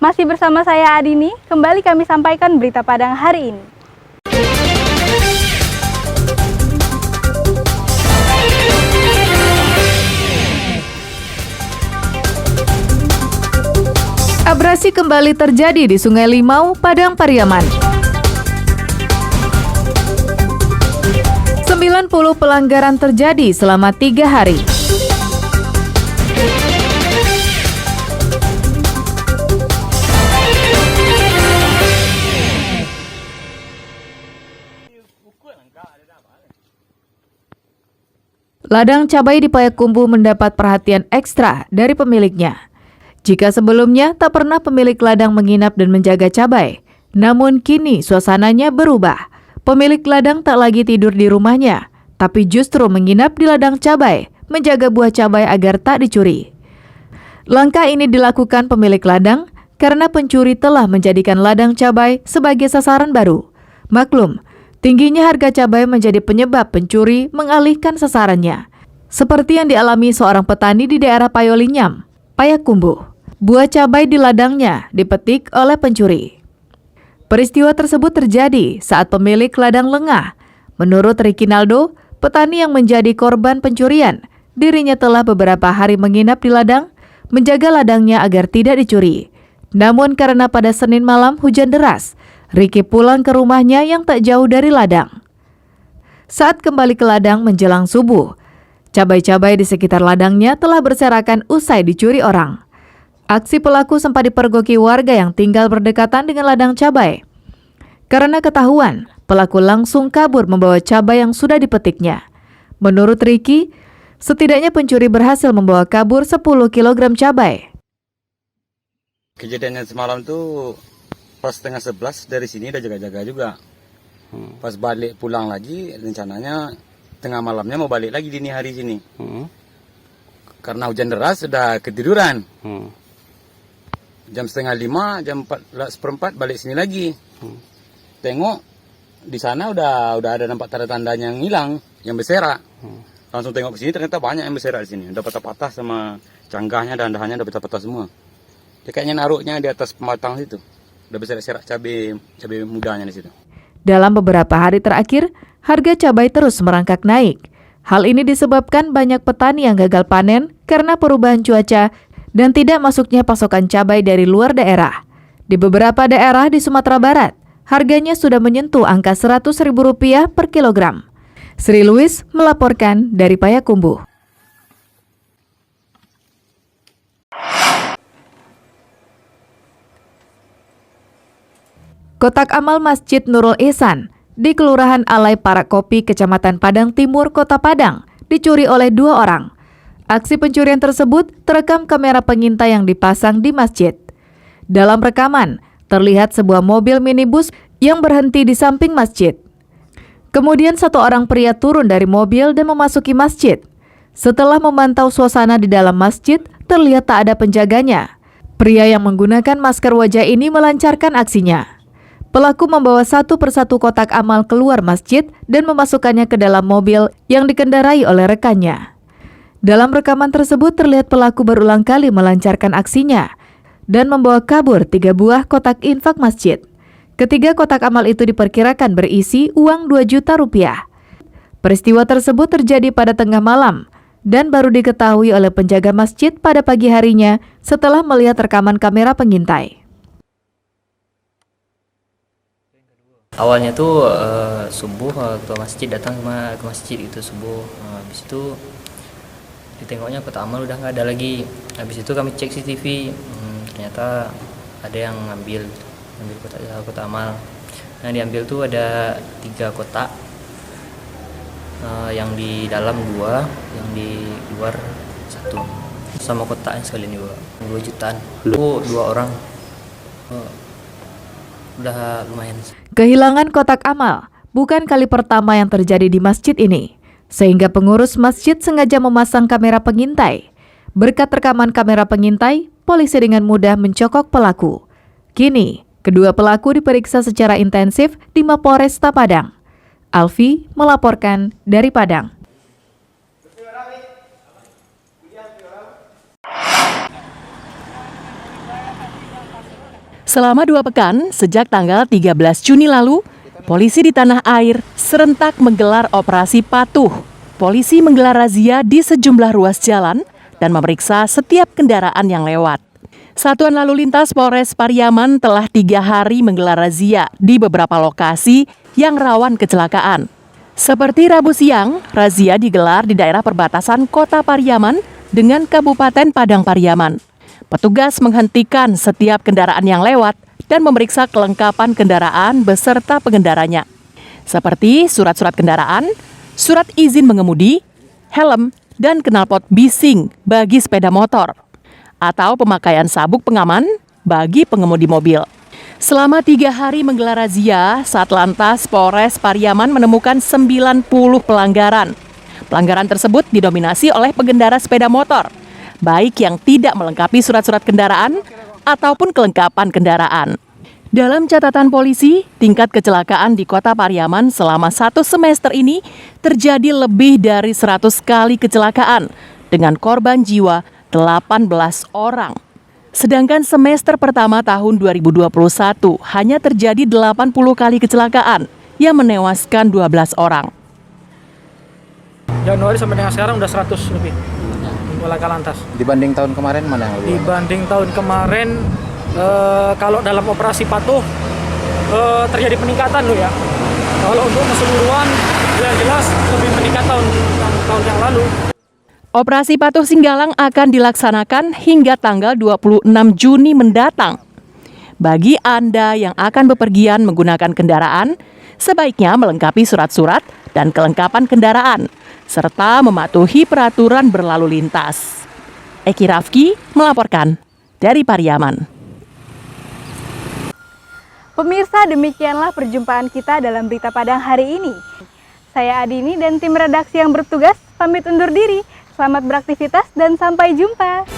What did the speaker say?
Masih bersama saya Adini, kembali kami sampaikan berita Padang hari ini. Abrasi kembali terjadi di Sungai Limau, Padang Pariaman. 90 pelanggaran terjadi selama 3 hari. Ladang cabai di Payakumbuh mendapat perhatian ekstra dari pemiliknya. Jika sebelumnya tak pernah pemilik ladang menginap dan menjaga cabai, namun kini suasananya berubah. Pemilik ladang tak lagi tidur di rumahnya, tapi justru menginap di ladang cabai, menjaga buah cabai agar tak dicuri. Langkah ini dilakukan pemilik ladang karena pencuri telah menjadikan ladang cabai sebagai sasaran baru. Maklum, tingginya harga cabai menjadi penyebab pencuri mengalihkan sasarannya. Seperti yang dialami seorang petani di daerah Payolinyam, Payakumbuh. Buah cabai di ladangnya dipetik oleh pencuri. Peristiwa tersebut terjadi saat pemilik ladang lengah. Menurut Rikinaldo, petani yang menjadi korban pencurian, dirinya telah beberapa hari menginap di ladang, menjaga ladangnya agar tidak dicuri. Namun karena pada Senin malam hujan deras, Riki pulang ke rumahnya yang tak jauh dari ladang. Saat kembali ke ladang menjelang subuh, cabai-cabai di sekitar ladangnya telah berserakan usai dicuri orang. Aksi pelaku sempat dipergoki warga yang tinggal berdekatan dengan ladang cabai. Karena ketahuan, pelaku langsung kabur membawa cabai yang sudah dipetiknya. Menurut Riki, setidaknya pencuri berhasil membawa kabur 10 kg cabai. Kejadiannya semalam tuh pas setengah 11 dari sini udah jaga-jaga juga. Pas balik pulang lagi, rencananya tengah malamnya mau balik lagi dini hari sini. Karena hujan deras sudah ketiduran. Jam setengah 5, jam 4:15 balik sini lagi. Tengok di sana udah ada nampak tanda-tandanya yang hilang, yang berserak. Langsung tengok ke sini ternyata banyak yang berserak di sini. Udah patah-patah sama canggahnya dan dahannya udah patah-patah semua. Dia kayaknya naruhnya di atas pematang situ. Udah berserak-serak cabai mudanya di situ. Dalam beberapa hari terakhir, harga cabai terus merangkak naik. Hal ini disebabkan banyak petani yang gagal panen karena perubahan cuaca dan tidak masuknya pasokan cabai dari luar daerah. Di beberapa daerah di Sumatera Barat, harganya sudah menyentuh angka Rp100.000 per kilogram. Sri Louis melaporkan dari Payakumbuh. Kotak amal Masjid Nurul Ihsan di Kelurahan Alai Parakopi, Kecamatan Padang Timur, Kota Padang, dicuri oleh 2 orang. Aksi pencurian tersebut terekam kamera pengintai yang dipasang di masjid. Dalam rekaman, terlihat sebuah mobil minibus yang berhenti di samping masjid. Kemudian 1 orang pria turun dari mobil dan memasuki masjid. Setelah memantau suasana di dalam masjid, terlihat tak ada penjaganya. Pria yang menggunakan masker wajah ini melancarkan aksinya. Pelaku membawa satu persatu kotak amal keluar masjid dan memasukkannya ke dalam mobil yang dikendarai oleh rekannya. Dalam rekaman tersebut terlihat pelaku berulang kali melancarkan aksinya dan membawa kabur 3 buah kotak infak masjid. Ketiga kotak amal itu diperkirakan berisi uang Rp2 juta. Peristiwa tersebut terjadi pada tengah malam dan baru diketahui oleh penjaga masjid pada pagi harinya setelah melihat rekaman kamera pengintai. Awalnya tuh subuh ke masjid, datang ke masjid itu subuh. Habis itu ditengoknya kotak amal udah nggak ada lagi. Habis itu kami cek CCTV, ternyata ada yang ngambil kotak amal. Nah, diambil tuh ada 3 kotak, yang di dalam 2, yang di luar 1, sama kotak yang sekalian juga 2 jutaan. Lu 2 orang, udah lumayan. Kehilangan kotak amal bukan kali pertama yang terjadi di masjid ini, sehingga pengurus masjid sengaja memasang kamera pengintai. Berkat rekaman kamera pengintai, polisi dengan mudah mencokok pelaku. Kini, kedua pelaku diperiksa secara intensif di Mapolresta Padang. Alfi melaporkan dari Padang. Selama 2 pekan, sejak tanggal 13 Juni lalu, polisi di tanah air serentak menggelar operasi patuh. Polisi menggelar razia di sejumlah ruas jalan dan memeriksa setiap kendaraan yang lewat. Satuan Lalu Lintas Polres Pariaman telah 3 hari menggelar razia di beberapa lokasi yang rawan kecelakaan. Seperti Rabu siang, razia digelar di daerah perbatasan Kota Pariaman dengan Kabupaten Padang Pariaman. Petugas menghentikan setiap kendaraan yang lewat dan memeriksa kelengkapan kendaraan beserta pengendaranya, seperti surat-surat kendaraan, surat izin mengemudi, helm, dan knalpot bising bagi sepeda motor, atau pemakaian sabuk pengaman bagi pengemudi mobil. Selama 3 hari menggelar razia, Satlantas Polres Pariaman menemukan 90 pelanggaran. Pelanggaran tersebut didominasi oleh pengendara sepeda motor, baik yang tidak melengkapi surat-surat kendaraan ataupun kelengkapan kendaraan. Dalam catatan polisi, tingkat kecelakaan di Kota Pariaman selama 1 semester ini terjadi lebih dari 100 kali kecelakaan dengan korban jiwa 18 orang. Sedangkan semester pertama tahun 2021 hanya terjadi 80 kali kecelakaan yang menewaskan 12 orang. Januari sampai dengan sekarang udah 100 lebih untuk laka lantas. Dibanding tahun kemarin mana yang lebih? Dibanding tahun kemarin, kalau dalam operasi patuh terjadi peningkatan loh ya. Kalau untuk keseluruhan yang jelas lebih meningkat tahun yang lalu. Operasi Patuh Singgalang akan dilaksanakan hingga tanggal 26 Juni mendatang. Bagi Anda yang akan bepergian menggunakan kendaraan, sebaiknya melengkapi surat-surat dan kelengkapan kendaraan, serta mematuhi peraturan berlalu lintas. Eki Rafki melaporkan dari Pariaman. Pemirsa, demikianlah perjumpaan kita dalam Berita Padang hari ini. Saya Adini dan tim redaksi yang bertugas pamit undur diri. Selamat beraktivitas dan sampai jumpa.